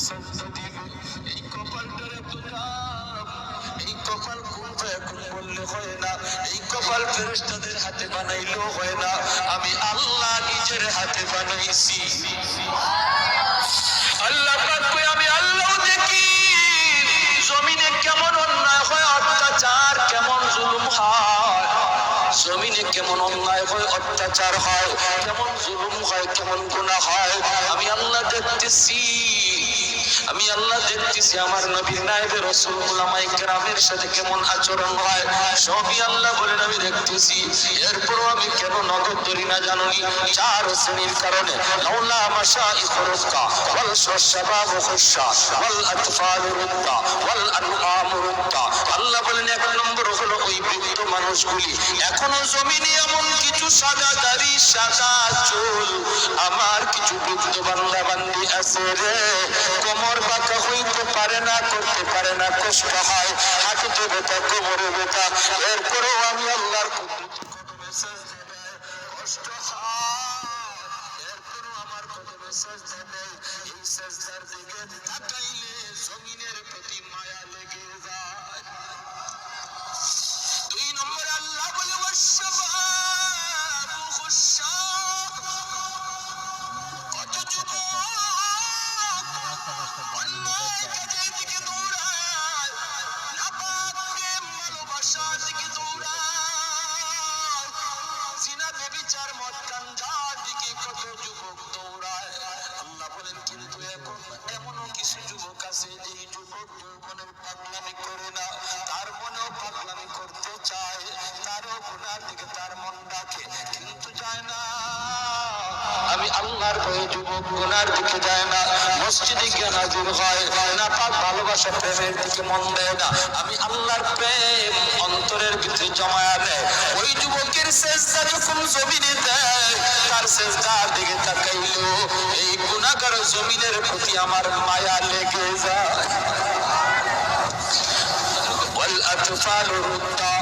সাজদা দিবে। এই কপালটার এত দাম, এই কপাল কোন এখন বললে হয় না, এই কপাল ফেরেশতাদের হাতে বানাইলেও হয় না, আমি আল্লাহ নিজের হাতে বানাইছি। আল্লাহ পাক কই আমি আল্লাহ দেখি জমিনে কেমন অন্যায় হয়, অত্যাচার কেমন জুলুম হয়, জমিনে কেমন অন্যায় হয়, অত্যাচার হয়, কেমন জুলুম হয়, কেমন গুনাহ হয়, আমি আল্লাহ দেখতেছি। আমি আল্লাহ দেখতেছি আমার নবীর নায়েবে রাসূল উলামায়ে কেরামের সাথে কেমন আচরণ হয়, সবই আল্লাহ বলেন আমি দেখতেছি। এরপরও আমি কেন নগদ ধরি না জানুনি? চার শ্রেণীর কারণে। লাউলা মাশাইখুর রুক্কা ওয়াল শাবাবু খুশা ওয়াল আতফালু রুক্কা ওয়াল আনআমু রুক্কা। আল্লাহ বলেন এক নম্বর হলো ওই বৃদ্ধ মানুষগুলি, এখনো জমিনে এমন কিছু সাদা দাড়ি সাদা চুল আমার কিছু বৃদ্ধ বান্দা বান্দি আছে রে, কোমর বাঁকা হইতে পারে না, করতে পারে না, কষ্ট হয়, হাঁটুতে ব্যথা, কোমরে ব্যথা, এরপরেও আমি আল্লাহর কদমে সাজদা দেয়, কষ্ট হয়, এরপরেও আমার কদমে সাজদা দেয়। এই সাজদার দিকে তাকাইলে জমিনের প্রতি মায়া লেগে যায়। দুই নম্বরে আল্লাহ বলে ওয়াশশাবাবু খুশশা, কত যুবক অন্যায় কাজের দিকে দৌড়ায়, নাপাক প্রেম ভালোবাসার দিকে দৌড়ায়, জিনা ব্যভিচার মদ গাঞ্জার দিকে কত যুবক দৌড়ায়। আল্লাহ বলেন কিন্তু এখন এমনও কিছু যুবক আছে যে যুবক যৌবনের পাগলামি করে না, তার মনেও পাগলামি করতে চায়, তারও গুনার দিকে তার মন ডাকে কিন্তু যায় না। আমি আল্লাহর ভয়ে যুবক গুনার দিকে যায় না, মসজিদে গিয়ে হাজির হয় না, পাক ভালোবাসা প্রেমের দিকে মন দেয় না, আমি আল্লাহর প্রেম অন্তরের ভিতরে জমায়া দেয়। ওই যুবকের সেজদা যখন জমিনে দেয়, তার সেজদার দিকে তাকাইলো এই গুনাহগার জমিনের প্রতি আমার মায়া লেগে যায়। ওয়াল আতফালু রুদ্দা,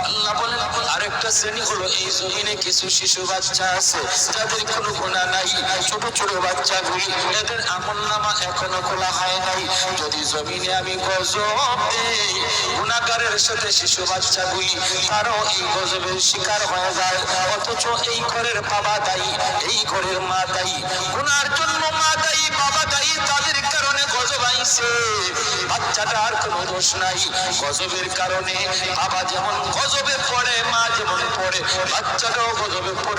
আল্লাহ বলেন আরেকটা শ্রেণী হলো এই জমিনে কিছু শিশু বাচ্চা আছে যাদের কোনো গুনাহ নাই, ছোট ছোট বাচ্চাগুলি, এদের আমলনামা এখনো খোলা হয় নাই। যদি জমিনে আমি গজব দেই, গুনাহগারের সাথে শিশু বাচ্চাগুলি তারও এই গজবের শিকার হয়ে যায়, অথচ এই ঘরের বাবা দায়ী, এই ঘরের মা দায়ী, গুনার জন্য মা দায়ী, বাবা দায়ী, তাদের কারণে গজব আইছে, বাচ্চাটার কোনো দোষ নাই। গজবের কারণে বাবা যেমন গজবে পড়ে, মা যেমন পড়ে, বাচ্চাটাও গজবে পড়ে।